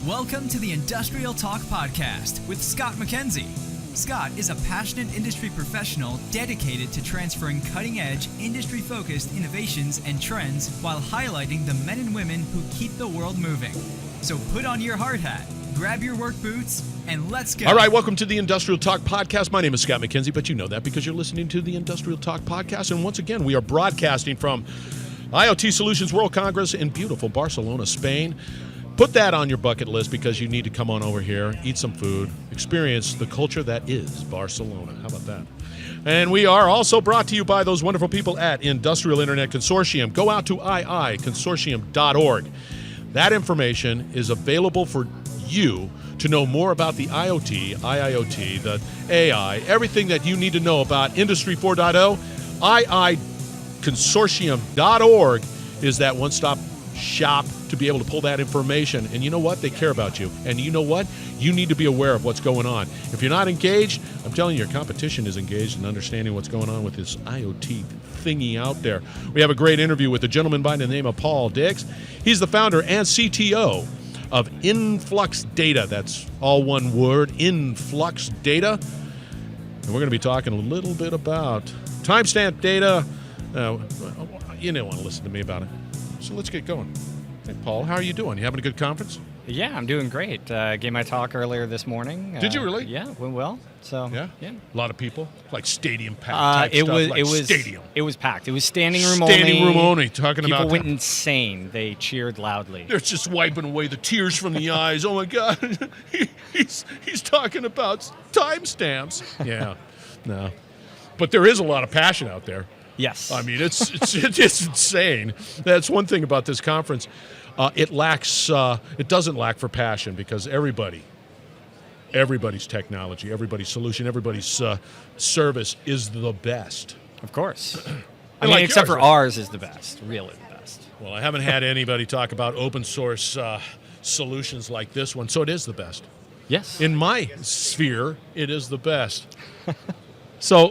Welcome to the Industrial Talk Podcast with Scott McKenzie. Scott is a passionate industry professional dedicated to transferring cutting-edge, industry-focused innovations and trends while highlighting the men and women who keep the world moving. So put on your hard hat, grab your work boots, and let's go. All right, welcome to the Industrial Talk Podcast. My name is Scott McKenzie, but you know that because you're listening to the Industrial Talk Podcast. And once again, we are broadcasting from IoT Solutions World Congress in beautiful Barcelona, Spain. Put that on your bucket list because you need to come on over here, eat some food, experience the culture that is Barcelona. How about that? And we are also brought to you by those wonderful people at Industrial Internet Consortium. Go out to iiconsortium.org. That information is available for you to know more about the IoT, IIoT, the AI, everything that you need to know about Industry 4.0. iiconsortium.org is that one-stop shop to be able to pull that information. And you know what? They care about you. And you know what? You need to be aware of what's going on. If you're not engaged, I'm telling you, your competition is engaged in understanding what's going on with this IoT thingy out there. We have a great interview with a gentleman by the name of Paul Dix. He's the founder and CTO of InfluxData. That's all one word, InfluxData. And we're going to be talking a little bit about timestamp data. You don't want to listen to me about it. So let's get going. Hey, Paul, how are you doing? You having a good conference? Yeah, I'm doing great. Gave my talk earlier this morning. Did you really? Yeah, went well. So yeah. A lot of people, like stadium packed type stuff, stadium. It was packed. It was standing room only. Talking people about went insane. They cheered loudly. They're just wiping away the tears from the eyes. Oh my God, he's talking about timestamps. Yeah, no, but there is a lot of passion out there. Yes. I mean, it's insane. That's one thing about this conference. It doesn't lack for passion because everybody's technology, everybody's solution, everybody's service is the best. Of course. I mean, except for ours is the best, really the best. Well, I haven't had anybody talk about open source solutions like this one, so it is the best. Yes. In my sphere, it is the best. So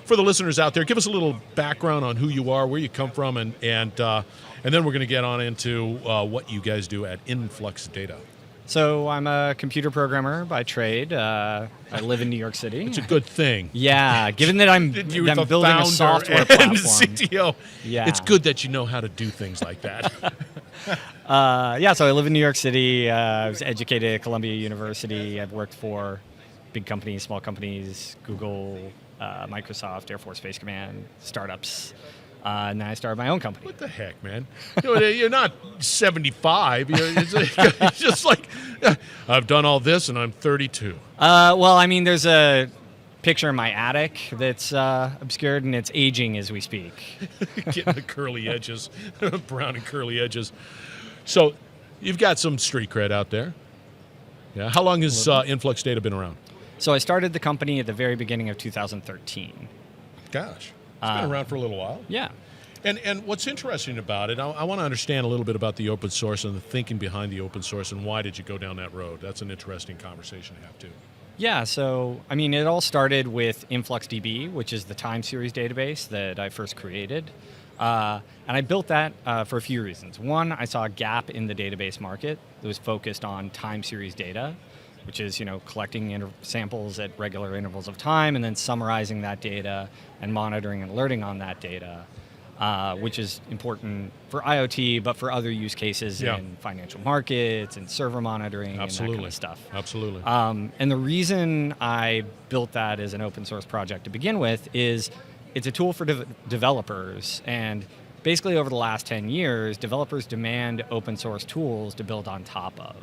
for the listeners out there, give us a little background on who you are, where you come from, and then we're going to get on into what you guys do at InfluxData. So I'm a computer programmer by trade. I live in New York City. It's a good thing. Yeah, given that I'm building a software and platform. CTO. Yeah. It's good that you know how to do things like that. So I live in New York City. I was educated at Columbia University. I've worked for big companies, small companies, Google, Microsoft, Air Force Space Command, startups. And then I started my own company. What the heck, man? You're not 75. It's just like, I've done all this and I'm 32. There's a picture in my attic that's obscured, and it's aging as we speak. Getting the curly edges, brown and curly edges. So you've got some street cred out there. Yeah. How long has InfluxData been around? So I started the company at the very beginning of 2013. Gosh. It's been around for a little while. Yeah. And what's interesting about it, I want to understand a little bit about the open source and the thinking behind the open source and why did you go down that road? That's an interesting conversation to have, too. Yeah, so, it all started with InfluxDB, which is the time series database that I first created. And I built that for a few reasons. One, I saw a gap in the database market that was focused on time series data, which is, collecting samples at regular intervals of time and then summarizing that data and monitoring and alerting on that data, which is important for IoT, but for other use cases in financial markets and server monitoring and that kind of stuff. Absolutely. And the reason I built that as an open source project to begin with is it's a tool for developers. And basically over the last 10 years, developers demand open source tools to build on top of.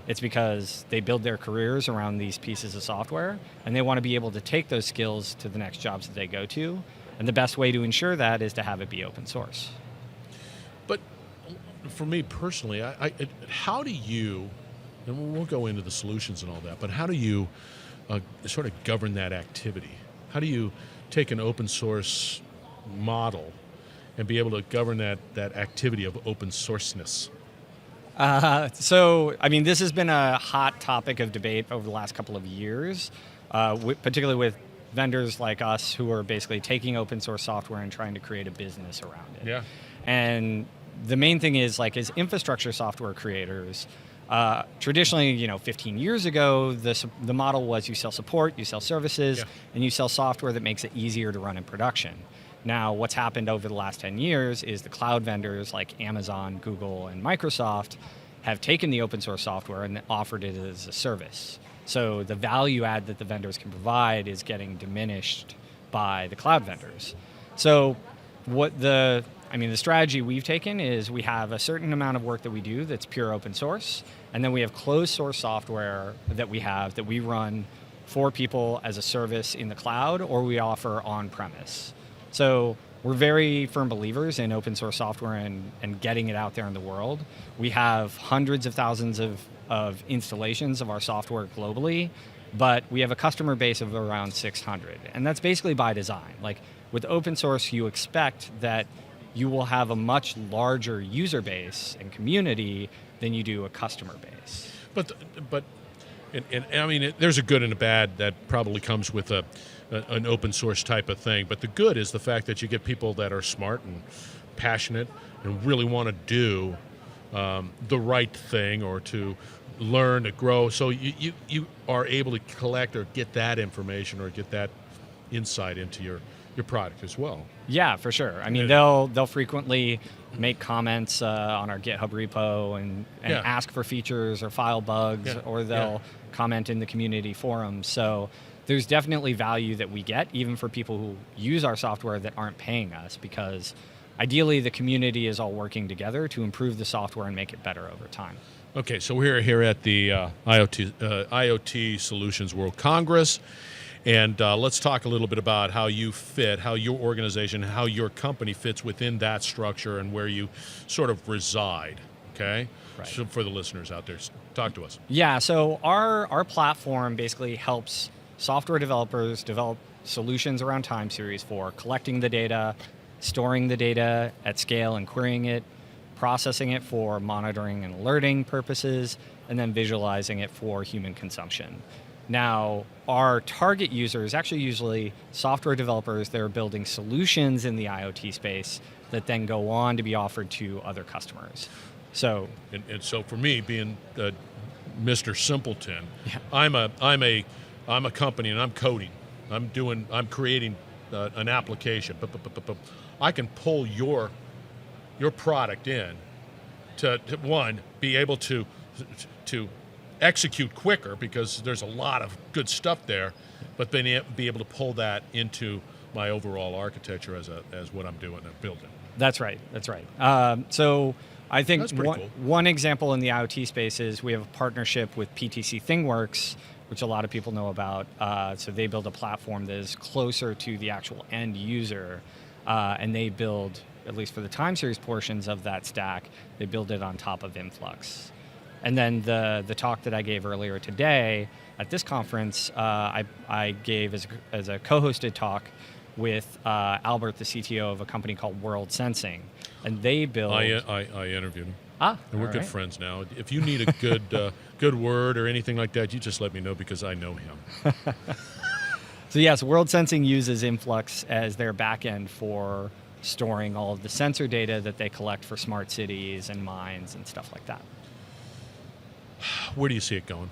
It's because they build their careers around these pieces of software, and they want to be able to take those skills to the next jobs that they go to. And the best way to ensure that is to have it be open source. But for me personally, how do you, and we'll go into the solutions and all that, but how do you sort of govern that activity? How do you take an open source model and be able to govern that activity of open sourceness? This has been a hot topic of debate over the last couple of years, particularly with vendors like us who are basically taking open source software and trying to create a business around it. Yeah. And the main thing is, as infrastructure software creators, Traditionally, 15 years ago, the model was you sell support, you sell services, and you sell software that makes it easier to run in production. Now, what's happened over the last 10 years is the cloud vendors like Amazon, Google, and Microsoft have taken the open source software and offered it as a service. So the value add that the vendors can provide is getting diminished by the cloud vendors. So the strategy we've taken is we have a certain amount of work that we do that's pure open source, and then we have closed source software that we run for people as a service in the cloud, or we offer on-premise. So we're very firm believers in open source software and getting it out there in the world. We have hundreds of thousands of installations of our software globally, but we have a customer base of around 600. And that's basically by design. Like with open source, you expect that you will have a much larger user base and community than you do a customer base. But there's a good and a bad that probably comes with an open source type of thing. But the good is the fact that you get people that are smart and passionate and really want to do the right thing or to learn, to grow. So you are able to collect or get that information or get that insight into your product as well. Yeah, for sure. They'll frequently make comments on our GitHub repo and ask for features or file bugs, or they'll comment in the community forums. So there's definitely value that we get, even for people who use our software that aren't paying us, because ideally the community is all working together to improve the software and make it better over time. Okay, so we're here at the IoT Solutions World Congress. And let's talk a little bit about how you fit, how your organization, how your company fits within that structure and where you sort of reside, okay? Right. So for the listeners out there, talk to us. Yeah, so our platform basically helps software developers develop solutions around time series for collecting the data, storing the data at scale and querying it, processing it for monitoring and alerting purposes, and then visualizing it for human consumption. Now, our target user is actually usually software developers that are building solutions in the IoT space that then go on to be offered to other customers. So, and so for me, being Mr. Simpleton, I'm a company and I'm coding. I'm creating an application. But I can pull your product in to one, be able to execute quicker because there's a lot of good stuff there, but then be able to pull that into my overall architecture as what I'm doing and building. That's right. So I think cool. One example in the IoT space is we have a partnership with PTC ThingWorx, which a lot of people know about. So they build a platform that is closer to the actual end user, and they build, at least for the time series portions of that stack, they build it on top of Influx. And then the talk that I gave earlier today at this conference, I gave as a co-hosted talk with Albert, the CTO of a company called World Sensing, and they build. I interviewed him. And we're good friends now. If you need a good word or anything like that, you just let me know because I know him. So yes, World Sensing uses Influx as their backend for storing all of the sensor data that they collect for smart cities and mines and stuff like that. Where do you see it going?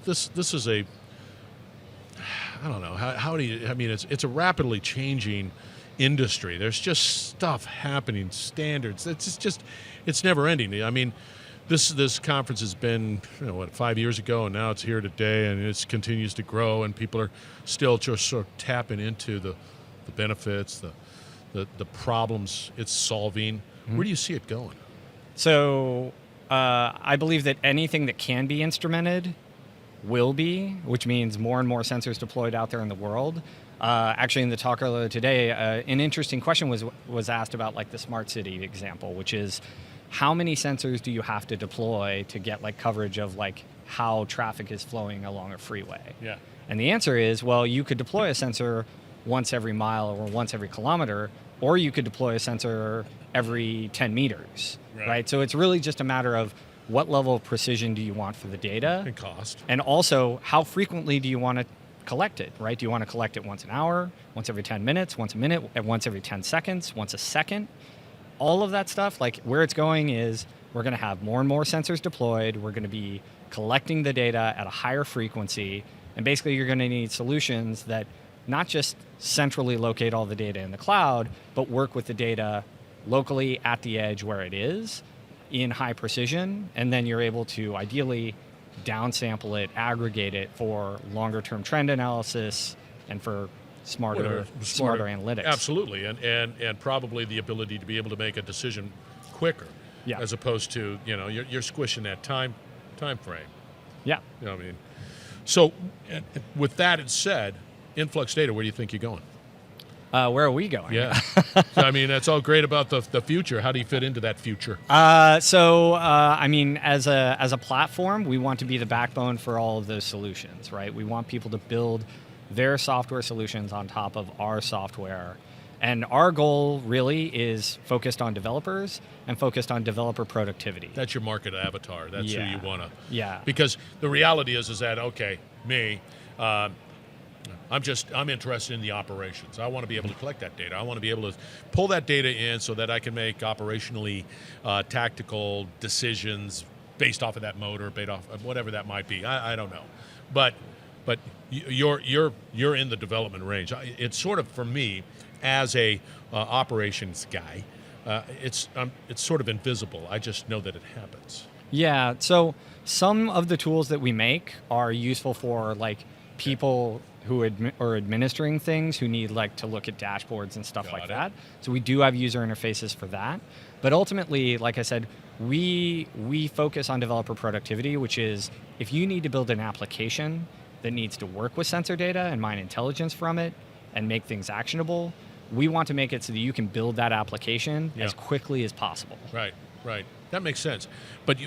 This is a, I don't know, how do you, it's a rapidly changing industry. There's just stuff happening, standards. It's never ending. This conference has been, 5 years ago, and now it's here today, and it continues to grow, and people are still just sort of tapping into the benefits, the problems it's solving. Mm-hmm. Where do you see it going? So I believe that anything that can be instrumented will be, which means more and more sensors deployed out there in the world. Actually, in the talk earlier today, an interesting question was asked about like the smart city example, which is how many sensors do you have to deploy to get like coverage of like how traffic is flowing along a freeway? Yeah. And the answer is, well, you could deploy a sensor once every mile or once every kilometer, or you could deploy a sensor every 10 meters, right? So it's really just a matter of what level of precision do you want for the data? And cost. And also, how frequently do you want to collect it, right? Do you want to collect it once an hour, once every 10 minutes, once a minute, once every 10 seconds, once a second? All of that stuff, like where it's going is we're going to have more and more sensors deployed. We're going to be collecting the data at a higher frequency. And basically, you're going to need solutions that not just centrally locate all the data in the cloud, but work with the data locally at the edge where it is in high precision. And then you're able to ideally downsample it, aggregate it for longer term trend analysis and for smarter analytics. Absolutely, and probably the ability to be able to make a decision quicker, as opposed to you're squishing that time frame. Yeah. You know what I mean? So, with that said, InfluxData, where do you think you're going? Where are we going? Yeah. So, I mean, that's all great about the future. How do you fit into that future? I mean, as a platform, we want to be the backbone for all of those solutions, right? We want people to build their software solutions on top of our software. And our goal really is focused on developers and focused on developer productivity. That's your market avatar. That's who you want to. Yeah. Because the reality is that, okay, me, I'm interested in the operations. I want to be able to collect that data. I want to be able to pull that data in so that I can make operationally tactical decisions based off of that motor, based off of whatever that might be. I don't know. But you're in the development range. It's sort of, for me, as a operations guy, it's sort of invisible. I just know that it happens. Yeah. So some of the tools that we make are useful for like people who are administering things who need like to look at dashboards and stuff like that. So we do have user interfaces for that. But ultimately, like I said, we focus on developer productivity, which is if you need to build an application that needs to work with sensor data and mine intelligence from it and make things actionable, we want to make it so that you can build that application as quickly as possible. Right. That makes sense. But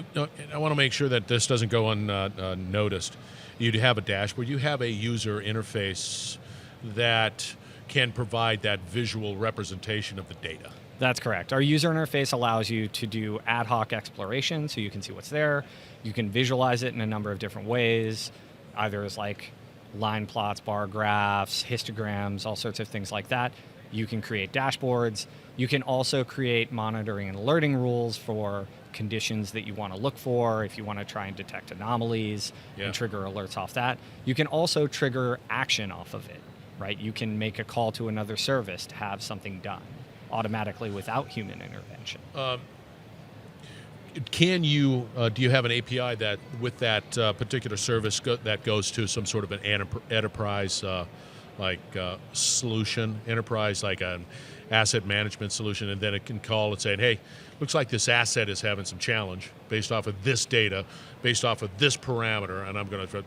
I want to make sure that this doesn't go unnoticed. You have a dashboard. You have a user interface that can provide that visual representation of the data. That's correct. Our user interface allows you to do ad hoc exploration so you can see what's there. You can visualize it in a number of different ways, either as like line plots, bar graphs, histograms, all sorts of things like that. You can create dashboards. You can also create monitoring and alerting rules for conditions that you want to look for, if you want to try and detect anomalies and trigger alerts off that. You can also trigger action off of it, right? You can make a call to another service to have something done automatically without human intervention. Do you have an API that with that particular service that goes to some sort of an enterprise solution, enterprise like an asset management solution, and then it can call and say, hey, looks like this asset is having some challenge based off of this data, based off of this parameter, and I'm going to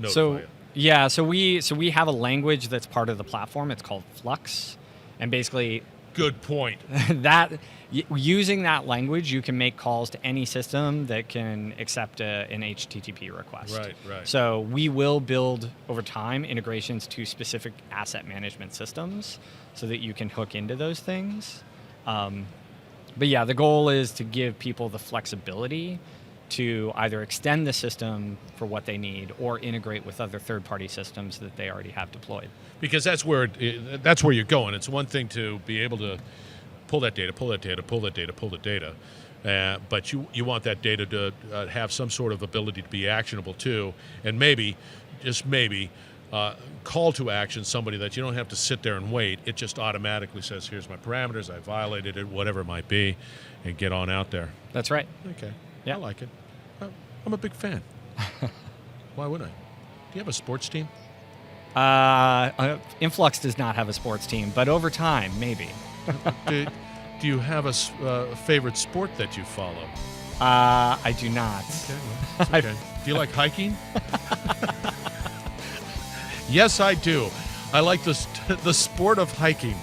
notify you. Yeah, so we have a language that's part of the platform. It's called Flux, and basically, good point. Using that language, you can make calls to any system that can accept an HTTP request. Right. So we will build over time integrations to specific asset management systems so that you can hook into those things. But yeah, the goal is to give people the flexibility to either extend the system for what they need or integrate with other third-party systems that they already have deployed. Because that's where you're going. It's one thing to be able to pull that data, but you want that data to have some sort of ability to be actionable too, and maybe, just maybe, call to action somebody that you don't have to sit there and wait. It just automatically says, here's my parameters, I violated it, whatever it might be, and get on out there. That's right. Okay. Yeah. I like it. I'm a big fan. Why wouldn't I? Do you have a sports team? Influx does not have a sports team, but over time, maybe. Do you have a favorite sport that you follow? I do not. Okay, well, it's okay. Do you like hiking? Yes, I do. I like the sport of hiking.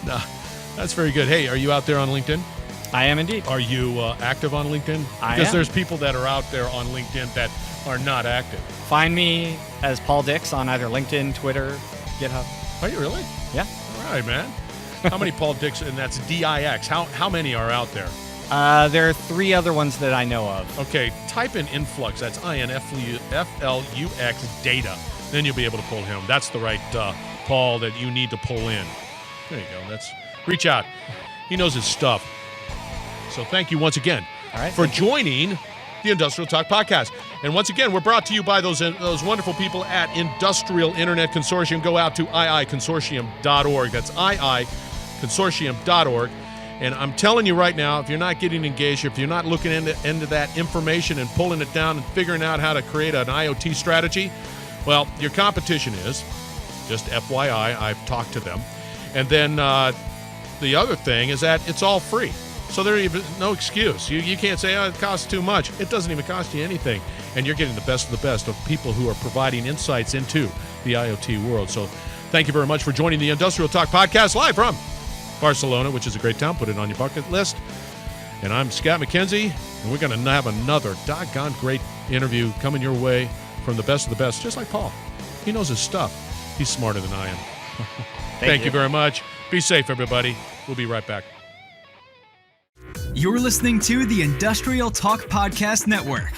No, that's very good. Hey, are you out there on LinkedIn? I am indeed. Are you active on LinkedIn? Because there's people that are out there on LinkedIn that are not active. Find me as Paul Dix on either LinkedIn, Twitter, GitHub. Are you really? Yeah. All right, man. How many Paul Dix, and that's D-I-X. How many are out there? There are 3 other ones that I know of. Okay, type in Influx. That's INFLUX data. Then you'll be able to pull him. That's the right Paul that you need to pull in. There you go. Reach out. He knows his stuff. So thank you once again All right, for joining the Industrial Talk Podcast. And once again, we're brought to you by those wonderful people at Industrial Internet Consortium. Go out to iiconsortium.org. That's iiconsortium.org. And I'm telling you right now, if you're not getting engaged, if you're not looking into that information and pulling it down and figuring out how to create an IoT strategy, well, your competition is. Just FYI, I've talked to them. And then the other thing is that it's all free. So there is no excuse. You can't say, it costs too much. It doesn't even cost you anything. And you're getting the best of the best of people who are providing insights into the IoT world. So thank you very much for joining the Industrial Talk Podcast live from Barcelona, which is a great town. Put it on your bucket list. And I'm Scott McKenzie, and we're going to have another doggone great interview coming your way from the best of the best, just like Paul. He knows his stuff. He's smarter than I am. Thank you very much. Be safe, everybody. We'll be right back. You're listening to the Industrial Talk Podcast Network.